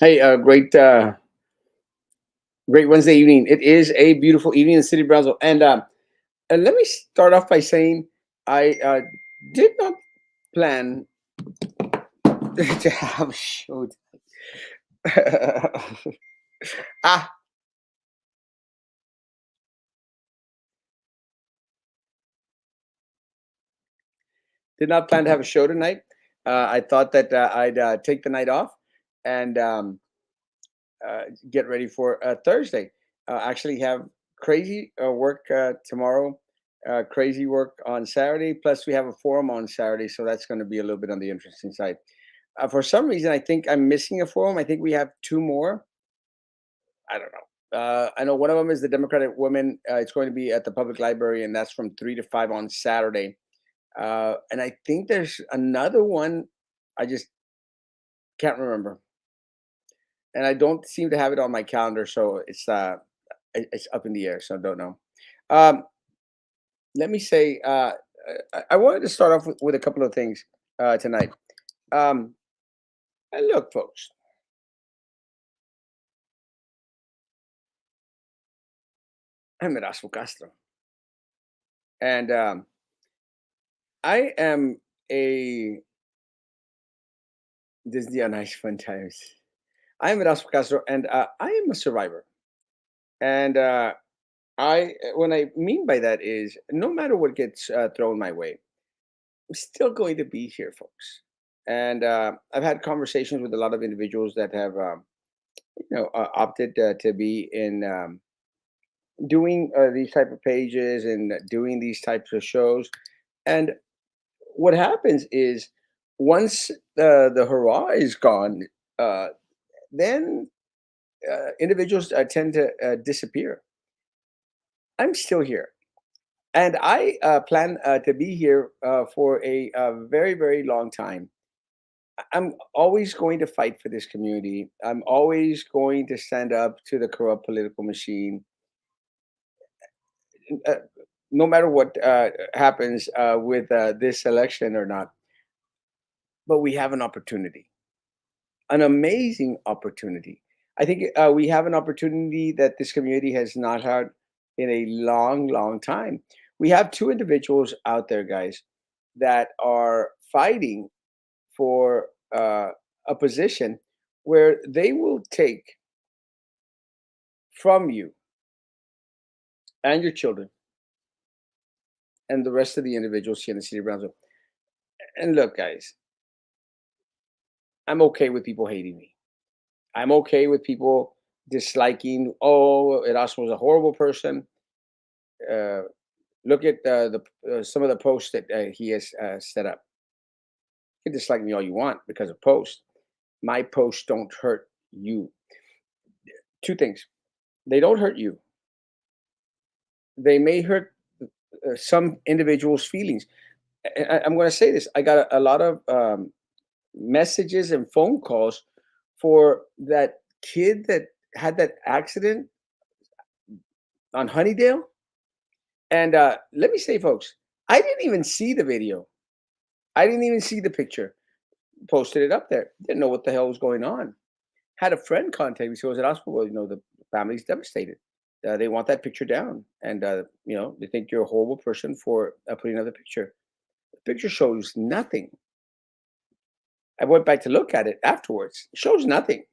Hey, great Wednesday evening. It is a beautiful evening in the city of Brownsville, and let me start off by saying I did not plan to have a show. ah, did not plan to have a show tonight. I thought that I'd take the night off and get ready for Thursday. Actually, have crazy work tomorrow, crazy work on Saturday. Plus, we have a forum on Saturday, so that's going to be a little bit on the interesting side. For some reason, I think I'm missing a forum. I think we have two more. I don't know. I know one of them is the Democratic Women. It's going to be at the public library, and that's from 3 to 5 on Saturday. And I think there's another one. I just can't remember, and I don't seem to have it on my calendar, so it's up in the air. So I don't know. Um, Let me say, I wanted to start off with a couple of things tonight. Um, and look, folks, I'm Erasmo Castro, and I am a Disney on Ice Fun Times. I am Erasmo Castro, and I am a survivor. And what I mean by that is, no matter what gets thrown my way, I'm still going to be here, folks. And I've had conversations with a lot of individuals that have, opted to be in doing these type of pages and doing these types of shows. And what happens is once the hurrah is gone, uh, then individuals tend to disappear. I'm still here. And I plan to be here for a very, very long time. I'm always going to fight for this community. I'm always going to stand up to the corrupt political machine. Uh, no matter what happens with this election or not, but we have an opportunity, an amazing opportunity. I think we have an opportunity that this community has not had in a long, long time. We have two individuals out there, guys, that are fighting for a position where they will take from you and your children and the rest of the individuals here in the city of Brownsville. And look, guys, I'm okay with people hating me. I'm okay with people disliking, oh, Erasmo was a horrible person. Uh, Look at the some of the posts that he has set up. You can dislike me all you want because of posts. My posts don't hurt you. Two things: they don't hurt you. They may hurt some individuals' feelings. I'm going to say this: I got a lot of messages and phone calls for that kid that had that accident on Honeydale. And let me say, folks, I didn't even see the video. I didn't even see the picture. Posted it up there. Didn't know what the hell was going on. Had a friend contact me. He was at hospital. Well, the family's devastated. They want that picture down, and they think you're a horrible person for putting another picture. The picture shows nothing. I went back to look at it afterwards. It shows nothing.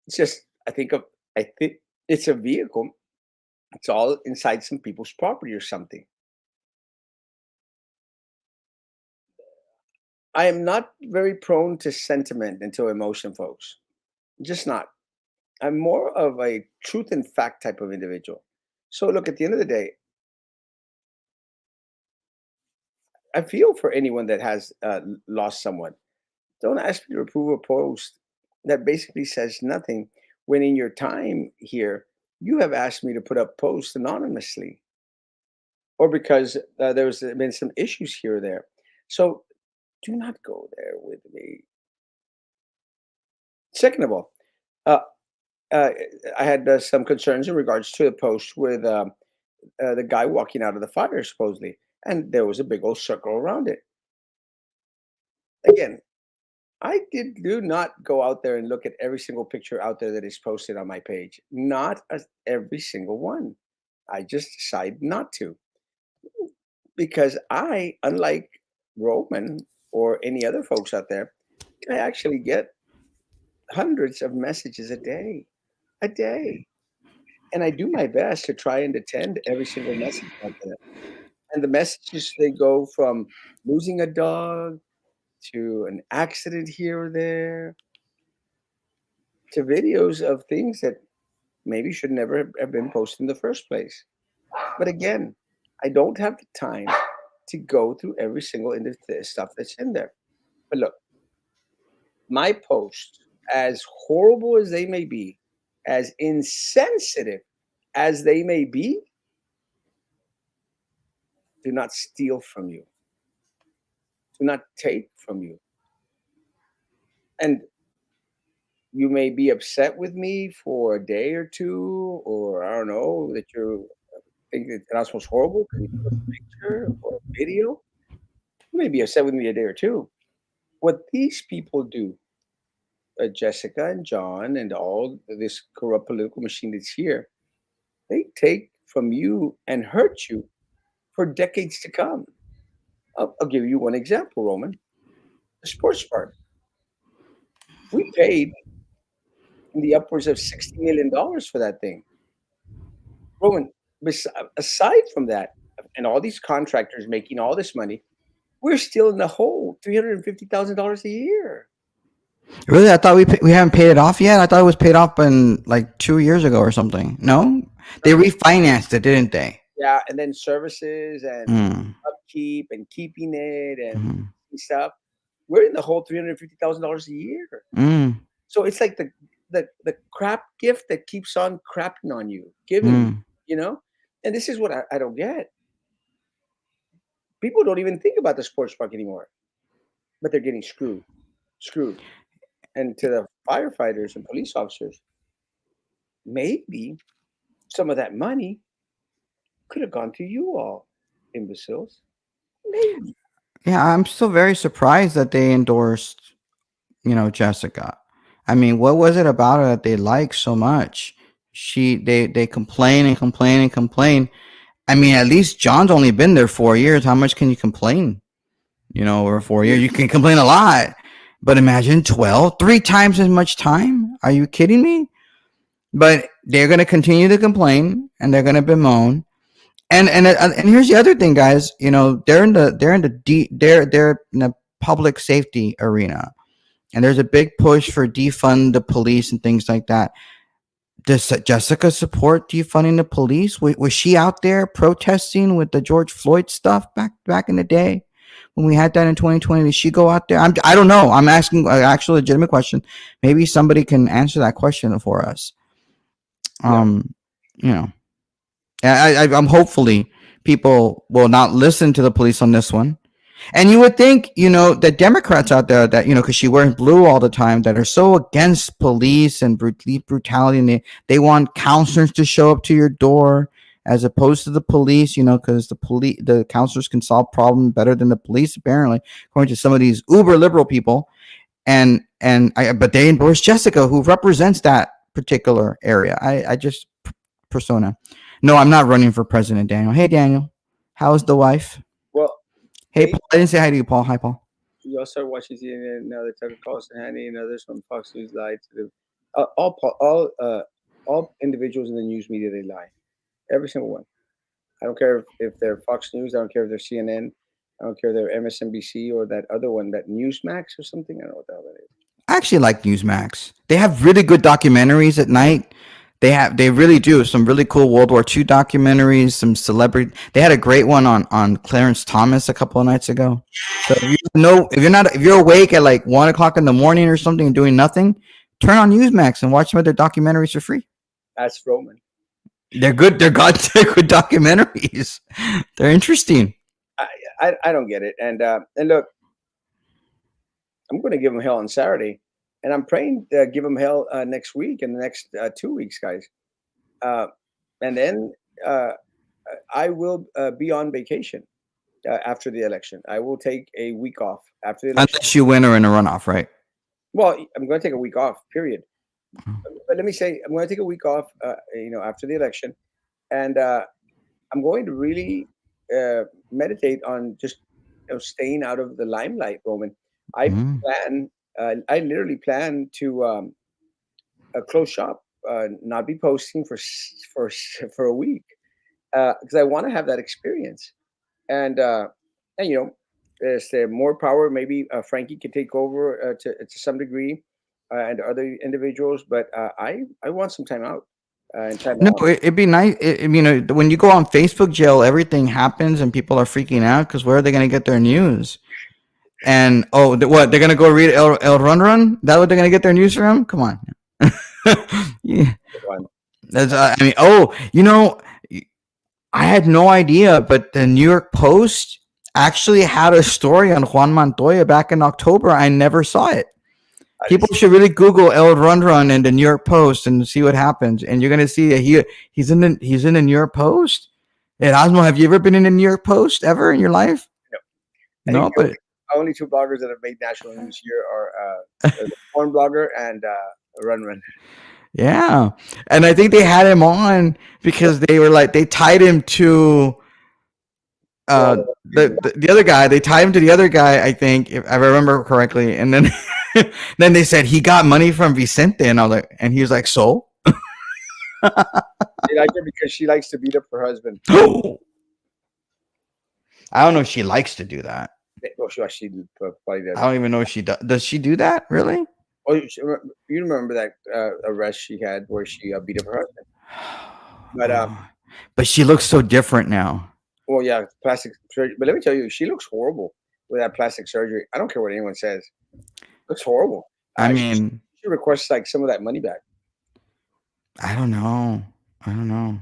It's just I think it's a vehicle. It's all inside some people's property or something. I am not very prone to sentiment and to emotion, folks. Just not. I'm more of a truth and fact type of individual. So, look, at the end of the day, I feel for anyone that has lost someone. Don't ask me to approve a post that basically says nothing when in your time here, you have asked me to put up posts anonymously or because there's been some issues here or there. So, do not go there with me. Second of all, uh, uh, I had some concerns in regards to the post with the guy walking out of the fire, supposedly, and there was a big old circle around it. Again, I do not go out there and look at every single picture out there that is posted on my page. Not every single one. I just decide not to because I, unlike Roman or any other folks out there, I actually get hundreds of messages a day. And I do my best to try and attend every single message out there. And the messages, they go from losing a dog to an accident here or there to videos of things that maybe should never have been posted in the first place. But again, I don't have the time to go through every single stuff that's in there. But look, my posts, as horrible as they may be, as insensitive as they may be, do not steal from you, do not take from you. And you may be upset with me for a day or two, or I don't know, that you think that Erasmo's horrible because he put a picture or a video. You may be upset with me a day or two. What these people do, Jessica and John and all this corrupt political machine that's here, they take from you and hurt you for decades to come. I'll give you one example, Roman. The sports park. We paid in the upwards of $60 million for that thing. Roman, aside from that, and all these contractors making all this money, we're still in the hole $350,000 a year. Really? I thought we haven't paid it off yet. I thought it was paid off in like 2 years ago or something. No, they refinanced it, didn't they? Yeah, and then services and Mm, upkeep and keeping it and mm, stuff. We're in the whole $350,000 a year. mm, So it's like the crap gift that keeps on crapping on you, giving you, mm. you know? And this is what I don't get. People don't even think about the sports park anymore, but they're getting screwed. And to the firefighters and police officers, maybe some of that money could have gone to you all, imbeciles. Maybe. Yeah, I'm still very surprised that they endorsed, Jessica. I mean, what was it about her that they liked so much? They complain and complain and complain. I mean, at least John's only been there 4 years. How much can you complain? Over 4 years, you can complain a lot. But imagine 12, three times as much time. Are you kidding me? But they're going to continue to complain and they're going to bemoan. And here's the other thing, guys. They're in the public safety arena, and there's a big push for defund the police and things like that. Does Jessica support defunding the police? Was she out there protesting with the George Floyd stuff back in the day when we had that in 2020? Did she go out there? I don't know. I'm asking an actual legitimate question. Maybe somebody can answer that question for us. Yeah. Um, you know, I'm hopefully people will not listen to the police on this one. And you would think, the Democrats out there that, because she wears blue all the time, that are so against police and brutality, and they want counselors to show up to your door as opposed to the police, because the counselors can solve problems better than the police, apparently, according to some of these uber liberal people. But they endorse Jessica, who represents that particular area. I just persona. No, I'm not running for president, Daniel. Hey, Daniel, how's the wife? Well, Hey, hey, Paul. I didn't say hi to you, Paul. Hi, Paul. you also start watching CNN now. That Tucker Carlson, Hannity, and others from Fox News lied to the all individuals in the news media. They lie, every single one. I don't care if they're Fox News. I don't care if they're CNN. I don't care if they're MSNBC or that other one, that Newsmax or something. I don't know what the hell that is. I actually like Newsmax. They have really good documentaries at night. They really do some really cool World War II documentaries. Some celebrity. They had a great one on Clarence Thomas a couple of nights ago. So if you're awake at like 1 o'clock in the morning or something and doing nothing, turn on Newsmax and watch some of their documentaries for free. That's Roman. They're good. They're good documentaries. They're interesting. I don't get it. And look, I'm going to give them hell on Saturday, and I'm praying to give them hell next week and the next 2 weeks, guys. Uh, and then I will be on vacation after the election. I will take a week off after the election. Unless you win or in a runoff, right? Well, I'm going to take a week off. Period. But let me say, I'm going to take a week off. After the election, and I'm going to really meditate on just staying out of the limelight, Roman. I Mm. plan. I literally plan to close shop, not be posting for a week because I want to have that experience. And there's more power. Maybe Frankie can take over to some degree, and other individuals. But I want some time out and time No, off. it'd be nice. When you go on Facebook jail, everything happens and people are freaking out because where are they going to get their news? And oh, what they're going to go read El Run Run? That what they're going to get their news from? Come on. Yeah, One. that's. I had no idea, but the New York Post actually had a story on Juan Montoya back in October. I never saw it. I People just, should really Google El Run Run in the New York Post and see what happens, and you're gonna see that he's in the New York Post. Erasmo, have you ever been in the New York Post ever in your life? you know, I think No, but only two bloggers that have made national news here are the porn blogger and Run Run. yeah, and I think they had him on because they were like they tied him to Well, the other guy. They tied him to the other guy, I think, if I remember correctly, and then then they said he got money from Vicente, and I was like, and he was like, so. they like her because she likes to beat up her husband. I don't know if she likes to do that. Well, she probably I does. don't even know if she does. Does she do that really? Oh, you remember that arrest she had where she beat up her husband? But Oh, but she looks so different now. well, yeah, plastic surgery. But let me tell you, she looks horrible with that plastic surgery. I don't care what anyone says. Looks horrible. I She mean, should request like some of that money back. I don't know. I don't know.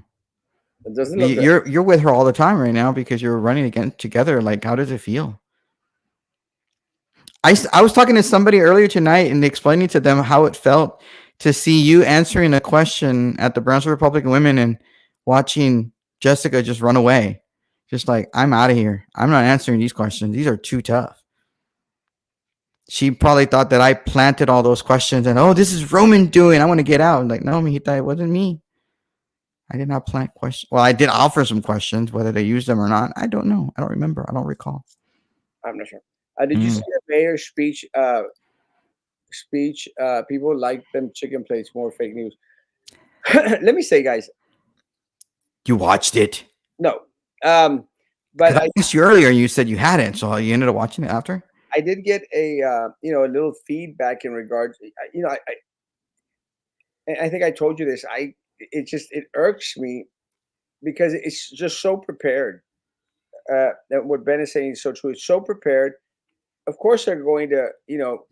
It doesn't look good. You're with her all the time right now because you're running again together. Like, how does it feel? I was talking to somebody earlier tonight and explaining to them how it felt to see you answering a question at the Brownsville Republican Women and watching Jessica just run away. Just like, I'm out of here. I'm not answering these questions. These are too tough. She probably thought that I planted all those questions and, oh, this is Roman doing. I want to get out. Like, no, Mijita, it wasn't me. I did not plant questions. Well, I did offer some questions, whether they used them or not. I don't know. I don't remember. I don't recall. I'm not sure. Did you Mm. see the mayor's speech? People like them chicken plates more. Fake news. Let me say, guys, You watched it? no. But Because I asked you earlier and you said you hadn't. So you ended up watching it after? I did get a little feedback in regards. I think I told you this. It irks me because it's just so prepared. That what Ben is saying is so true. It's so prepared. Of course, they're going to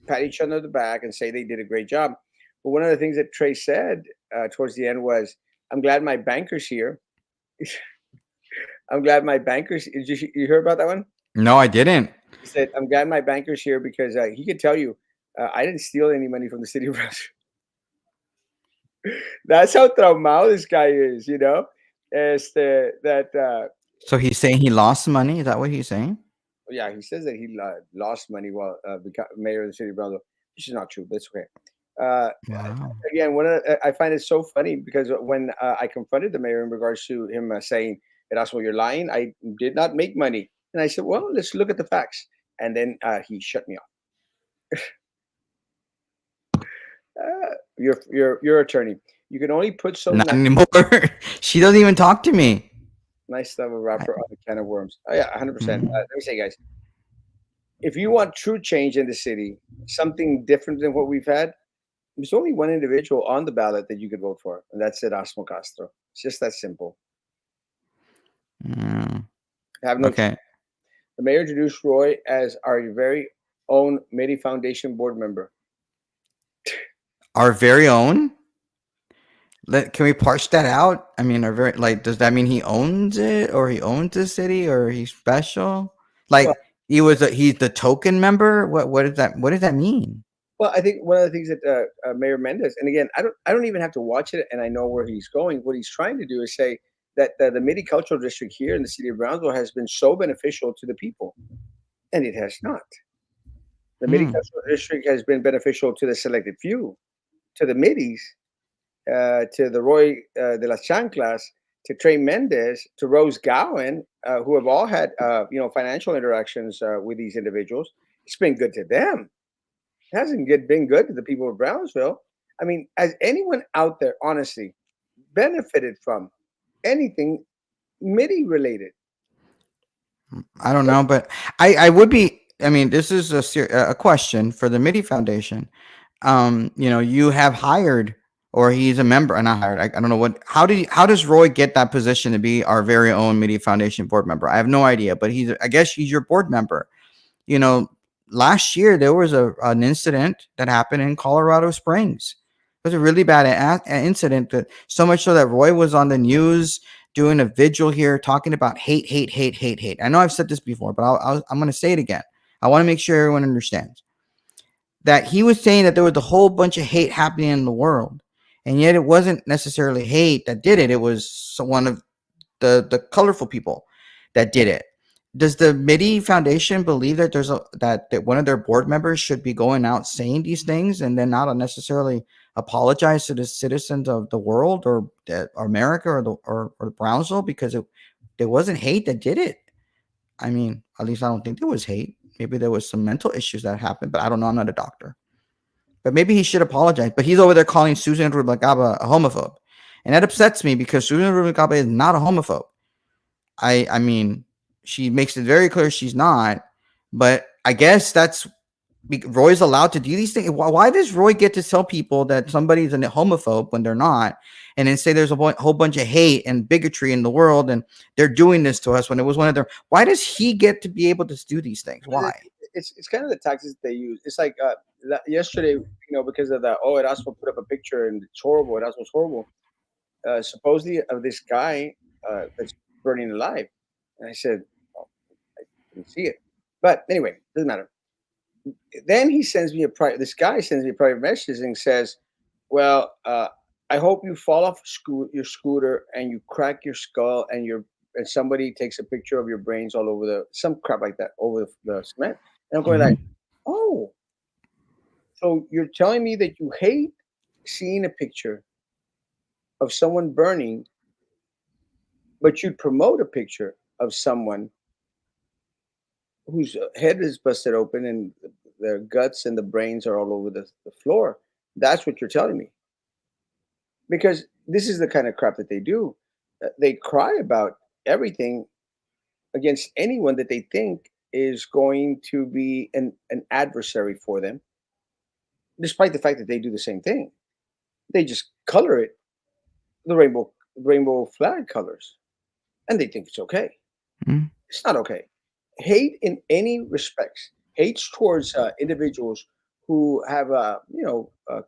pat each other on the back and say they did a great job. But one of the things that Trey said towards the end was, "I'm glad my banker's here." I'm glad my bankers. Did you hear about that one? No, I didn't. He said, "I'm glad my banker's here because he could tell you I didn't steal any money from the city of Brownsville." That's how traumado this guy is, you know. That So he's saying he lost money? Is that what he's saying? Yeah, he says that he lost money while mayor of the city of Brownsville, which is not true. But it's okay. Uh, Wow. Again, I find it so funny because when I confronted the mayor in regards to him saying, "Erasmo, you're lying. I did not make money," and I said, "Well, let's look at the facts." And then he shut me off. Your attorney. You can only put so Not anymore. She doesn't even talk to me. nice stuff a I, wrapper on a can of worms. Oh yeah, 100%. Mhm. Let me say, guys, if you want true change in the city, something different than what we've had, there's only one individual on the ballot that you could vote for, and that's Erasmo Castro. It's just that simple. Mm. Have no. Okay. The mayor introduced Roy as our very own Medi Foundation board member. Our very own? Can we parse that out? I mean, our very like, does that mean he owns it, or he owns the city, or he's special? Well, Like he's the token member. What does that mean? well, I think one of the things that Mayor Mendez, and again, I don't even have to watch it, and I know where he's going. What he's trying to do is say that the Midi Cultural District here in the city of Brownsville has been so beneficial to the people, and it has not. The Midi Hmm. Cultural District has been beneficial to the selected few, to the Midis, to the Roy de las Chanclas, to Trey Mendez, to Rose Gowen, who have all had financial interactions with these individuals. It's been good to them. It hasn't been good to the people of Brownsville. I mean, has anyone out there honestly benefited from anything MIDI related? I don't know, but I would be. I mean, this is a question for the MIDI Foundation. You have hired, or he's a member, and not hired. I don't know what. How does Roy get that position to be our very own MIDI Foundation board member? I have no idea, but I guess he's your board member. you know, Last year there was an incident that happened in Colorado Springs. It was a really bad incident, that so much so that Roy was on the news doing a vigil here talking about hate, hate, hate, hate, hate. I know I've said this before, but I'm going to say it again. I want to make sure everyone understands that he was saying that there was a whole bunch of hate happening in the world, and yet it wasn't necessarily hate that did it. It was one of the colorful people that did it. Does the MIDI Foundation believe that that one of their board members should be going out saying these things and then not necessarily apologize to the citizens of the world, or America, or Brownsville, because there wasn't hate that did it? I mean, at least I don't think there was hate. Maybe there was some mental issues that happened, but I don't know. I'm not a doctor. But maybe he should apologize. But he's over there calling Susan Rubalcaba a homophobe, and that upsets me because Susan Rubalcaba is not a homophobe. I mean, she makes it very clear she's not. But I guess Roy's allowed to do these things. Why does Roy get to tell people that somebody's a homophobe when they're not, and then say there's a whole bunch of hate and bigotry in the world, and they're doing this to us when it was one of their? Why does he get to be able to do these things? Why? It's kind of the tactics they use. It's like yesterday, because of the Erasmo put up a picture and it's horrible. Erasmo's horrible. Supposedly of this guy that's burning alive, and I said, oh, I didn't see it, but anyway, doesn't matter. Then he sends me a private. This guy sends me a private message and says, "Well, I hope you fall off your scooter and you crack your skull and somebody takes a picture of your brains all over some crap like that over the cement." And I'm going like, Mhm. "Oh, so you're telling me that you hate seeing a picture of someone burning, but you'd promote a picture of someone whose head is busted open and their guts and the brains are all over the floor. That's what you're telling me." Because this is the kind of crap that they do. They cry about everything against anyone that they think is going to be an adversary for them, despite the fact that they do the same thing. They just color it the rainbow flag colors, and they think it's okay. Mhm. It's not okay. Hate in any respects, hates towards individuals who have,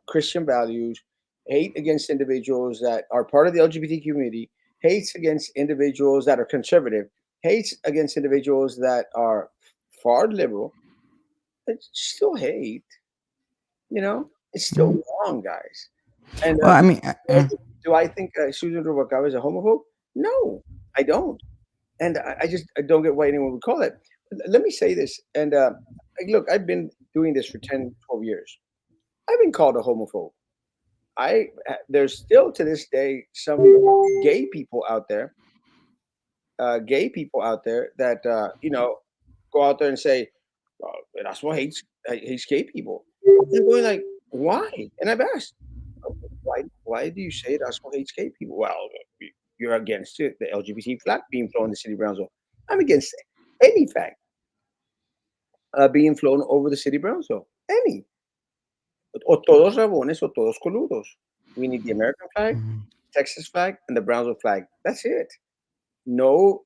Christian values, hate against individuals that are part of the LGBT community, hates against individuals that are conservative, hates against individuals that are far liberal. It's still hate, it's still Mhm. wrong, guys. And Well, I mean, do I think Susan Rubalcaba is a homophobe? No, I don't. And I just I don't get why anyone would call it. Let me say this, and look, I've been doing this for 10, 12 years. I've been called a homophobe. There's still to this day some gay people out there, that go out there and say, Erasmo hates gay people." And I'm going like, why? And I've asked, why do you say Erasmo hates gay people? Well, you're against it, the LGBT flag being flown in the city of Brownsville. I'm against any flag being flown over the city of Brownsville. Any. O todos rabones o todos coludos. We need the American flag, mhm. Texas flag, and the Brownsville flag. That's it. No,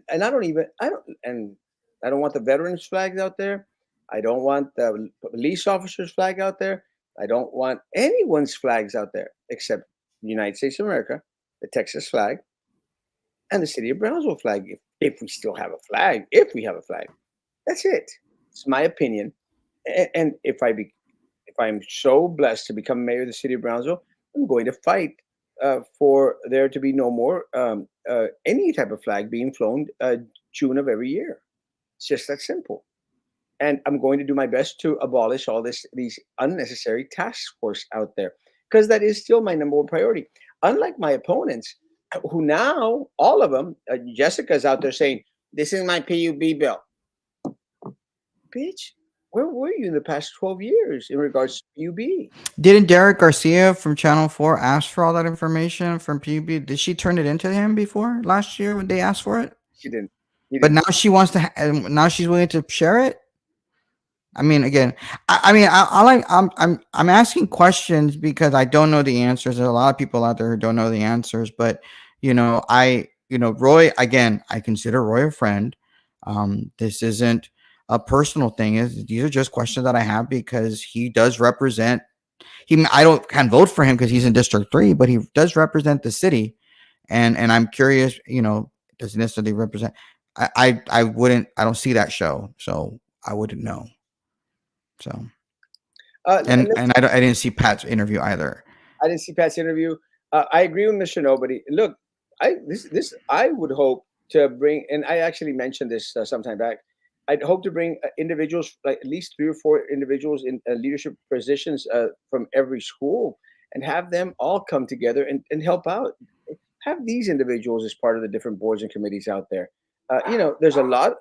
and I don't want the veterans flags out there. I don't want the police officers flag out there. I don't want anyone's flags out there except the United States of America, the Texas flag, and the city of Brownsville flag. If we still have a flag, if we have a flag, that's it. It's my opinion. And if I'm so blessed to become mayor of the city of Brownsville, I'm going to fight for there to be no more any type of flag being flown June of every year. It's just that simple. and I'm going to do my best to abolish all these unnecessary task force out there because that is still my number one priority. Unlike my opponents, who now all of them, Jessica's out there saying, "This is my PUB bill." Bitch, where were you in the past 12 years in regards to PUB? Didn't Derek Garcia from Channel 4 ask for all that information from PUB? Did she turn it into him before last year when they asked for it? She didn't. He But didn't. now she wants to. Now she's willing to share it. I mean, again, I'm asking questions because I don't know the answers. There's a lot of people out there who don't know the answers, but Roy. Again, I consider Roy a friend. This isn't a personal thing. These are just questions that I have because he does represent. I don't can vote for him because he's in District 3, but he does represent the city, and I'm curious. Does he necessarily represent? I wouldn't. I don't see that show, so I wouldn't know. So. And I didn't see Pat's interview either. I didn't see Pat's interview. I agree with Mr. Nobody. Look, this I would hope to bring, and I actually mentioned this sometime back. I'd hope to bring individuals, like at least 3 or 4 individuals in leadership positions from every school, and have them all come together and help out. Have these individuals as part of the different boards and committees out there. There's a lot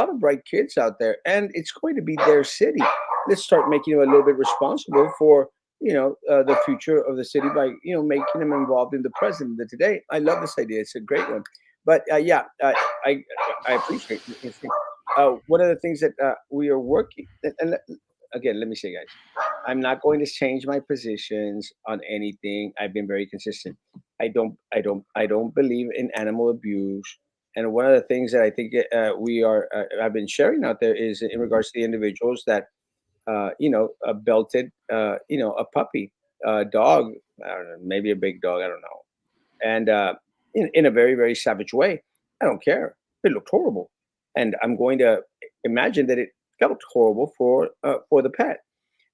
of bright kids out there, and it's going to be their city. Let's start making them a little bit responsible for the future of the city by making them involved in the present of the today. I love this idea. It's a great one. But yeah, I I appreciate this thing. One of the things that we are working, again, let me say, guys, I'm not going to change my positions on anything. I've been very consistent. I don't believe in animal abuse. And one of the things that I think I've been sharing out there is in regards to the individuals that belted, a puppy, a dog, I don't know, maybe a big dog, I don't know, and in a very, very savage way. I don't care. It looked horrible, and I'm going to imagine that it felt horrible for the pet.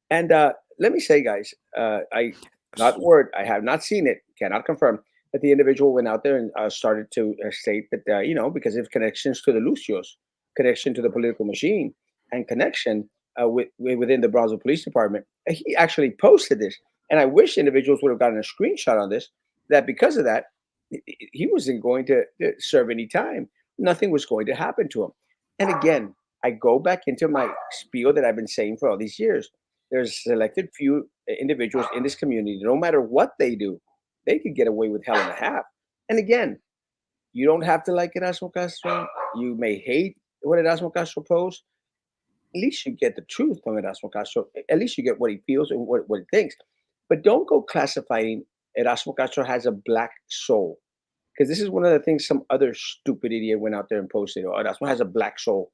And let me say, guys, I not word, I have not seen it, cannot confirm that the individual went out there and started to state that because of connections to the Lucios, connection to the political machine, and connection within the Brownsville Police Department. And he actually posted this, and I wish individuals would have gotten a screenshot on this. That because of that, he wasn't going to serve any time. Nothing was going to happen to him. And again, I go back into my spiel that I've been saying for all these years. There's selected few individuals in this community, no matter what they do, they could get away with hell and a half. And again, you don't have to like Erasmo Castro. You may hate what Erasmo Castro posts. At least you get the truth from Erasmo Castro. At least you get what he feels and what he thinks. But don't go classifying Erasmo Castro has a black soul. Because this is one of the things some other stupid idiot went out there and posted. Oh, Erasmo has a black soul.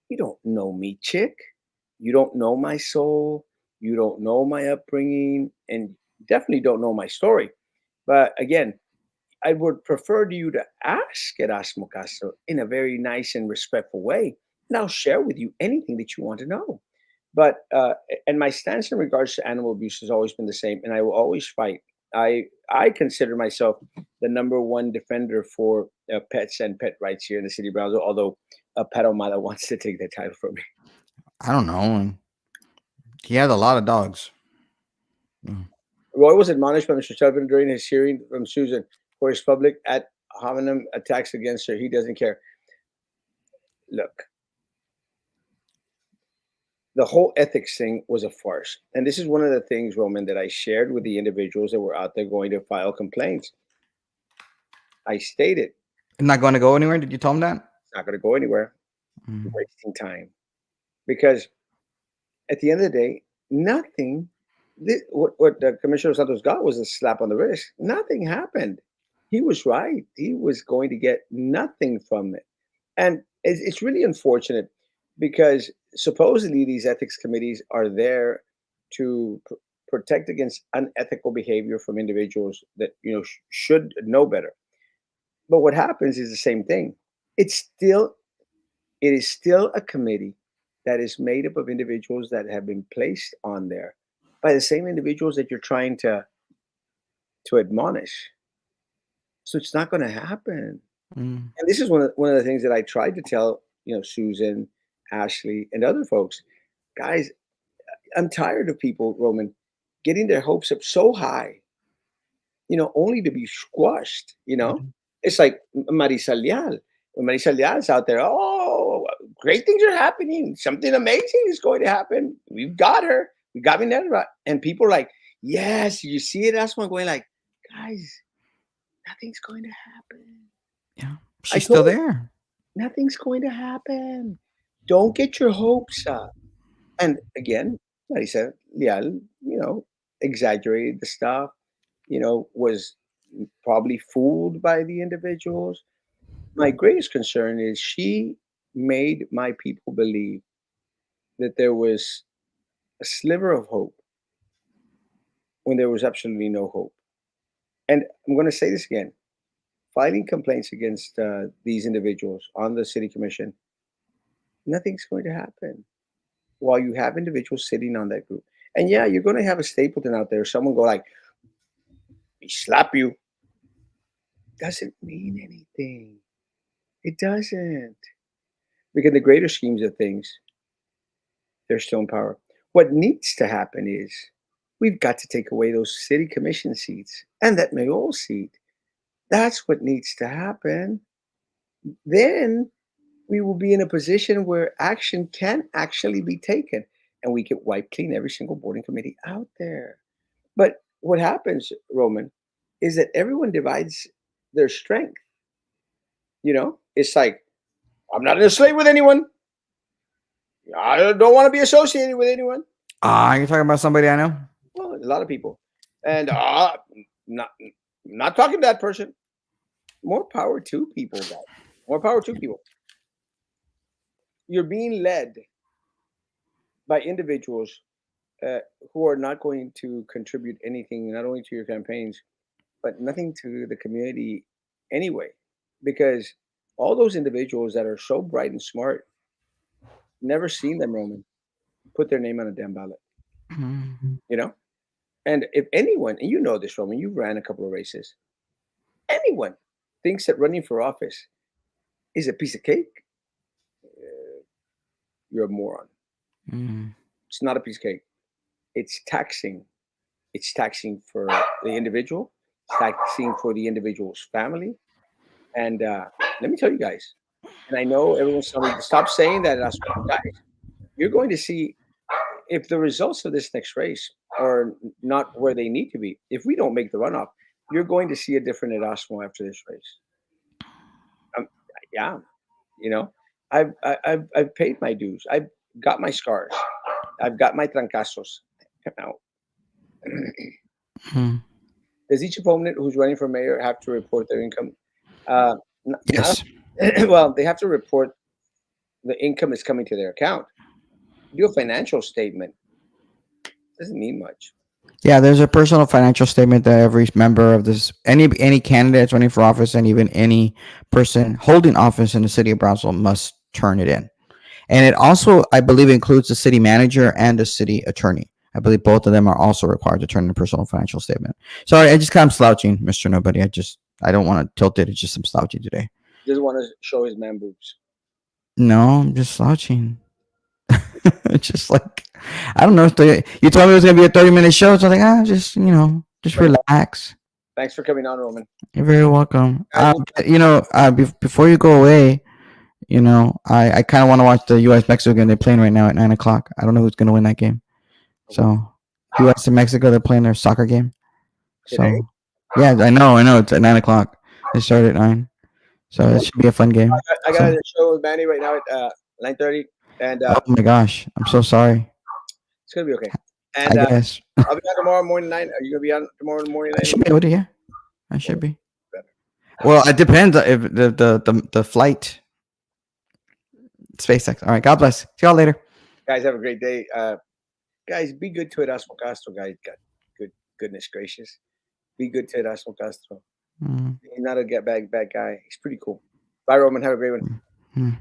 You don't know me, chick. You don't know my soul. You don't know my upbringing, and definitely don't know my story. But again, I would prefer to you to ask Erasmo Castro in a very nice and respectful way, and I'll share with you anything that you want to know. But and my stance in regards to animal abuse has always been the same, and I will always fight. I consider myself the number one defender for pets and pet rights here in the city of Brownsville. Although Pat O'Malley wants to take that title from me. I don't know. He has a lot of dogs. Mm. Roy was admonished by Mr. Sullivan during his hearing from Susan for his public ad hominem attacks against her. He doesn't care. Look, the whole ethics thing was a farce. And this is one of the things, Roman, that I shared with the individuals that were out there going to file complaints. I stated, I'm not going to go anywhere. Did you tell him that? it's not going to go anywhere. You're Mm. wasting time. Because at the end of the day, nothing, what Commissioner Santos got was a slap on the wrist. Nothing happened. He was right. He was going to get nothing from it. And it's really unfortunate because supposedly these ethics committees are there to protect against unethical behavior from individuals that should know better. But what happens is the same thing. It's still it is still a committee that is made up of individuals that have been placed on there by the same individuals that you're trying to admonish. So it's not going to happen. Mm. And this is one of the things that I tried to tell Susan Ashley, and other folks. Guys, I'm tired of people, Roman, getting their hopes up so high, only to be squashed, Mhm. It's like Marisa Leal. When Marisa Leal's out there, oh, great things are happening. Something amazing is going to happen. We've got her. We got Minerva. And people are like, yes, you see it. That's one going like, guys, nothing's going to happen. Yeah, I she's still told there. nothing's going to happen. Don't get your hopes up. And again, Marisa Leal, exaggerated the stuff, was probably fooled by the individuals. My greatest concern is she made my people believe that there was a sliver of hope when there was absolutely no hope. And I'm going to say this again, filing complaints against these individuals on the city commission, nothing's going to happen while you have individuals sitting on that group. And yeah, you're going to have a Stapleton out there. Someone go like, "We slap you." Doesn't mean anything. It doesn't. Because the greater schemes of things, they're still in power. What needs to happen is we've got to take away those city commission seats and that mayoral seat. That's what needs to happen. Then we will be in a position where action can actually be taken and we can wipe clean every single boarding committee out there. But what happens, Roman, is that everyone divides their strength. It's like, I'm not in a slate with anyone. I don't want to be associated with anyone. Ah, you're talking about somebody I know. Well, a lot of people. And not not talking to that person. More power to people, guys. More power to people. You're being led by individuals uh, who are not going to contribute anything, not only to your campaigns, but nothing to the community anyway. Because all those individuals that are so bright and smart, never seen them, Roman, put their name on a damn ballot, Mhm. you know? And if anyone, and you know this, Roman, you ran a couple of races, anyone thinks that running for office is a piece of cake, you're a moron. Mhm. It's not a piece of cake. It's taxing. It's taxing for the individual. It's taxing for the individual's family. And let me tell you guys, and I know everyone's telling me to stop saying that. That's guys. You're going to see if the results of this next race are not where they need to be. If we don't make the runoff, you're going to see a different Erasmo after this race. Um, yeah, you know, I've paid my dues. I've got my scars. I've got my trancazos. Now, Mhm. does each opponent who's running for mayor have to report their income? Uh, not Yes. well. They have to report the income is coming to their account. Do a financial statement. Doesn't mean much. Yeah, there's a personal financial statement that every member of this, any candidates running for office, and even any person holding office in the city of Brownsville must turn it in. And it also, I believe, includes the city manager and the city attorney. I believe both of them are also required to turn in a personal financial statement. Sorry, I just kind of slouching, Mister Nobody. I don't want to tilt it. It's just I'm slouching today. Doesn't want to show his man boobs. No, I'm just slouching. It's just like I don't know. You told me it was gonna be a 30-minute show, so I was like, just just But relax. thanks for coming on, Roman. You're very welcome. Guys, we'll Before you go away, I kind of want to watch the U.S. Mexico game. They're playing right now at 9 o'clock. I don't know who's gonna win that game. okay. So U.S. and Mexico, they're playing their soccer game. Today, So yeah, I know. It's at 9 o'clock. They start at 9, so it should be a fun game. I got So a show with Manny right now at 9:30, and oh my gosh, I'm so sorry. it's gonna be okay. I And guess I'll be on tomorrow morning 9. Are you gonna be on tomorrow morning I 9? should be able to. Yeah, I Well, should be. better. Well, it depends if the flight SpaceX. All right. God bless. See y'all later. Guys, have a great day. Guys, be good to Erasmo Castro. Guys, God, goodness gracious, be good to Erasmo Castro. Mm, He's not a get bad guy. He's pretty cool. Bye, Roman. Have a great one. mm.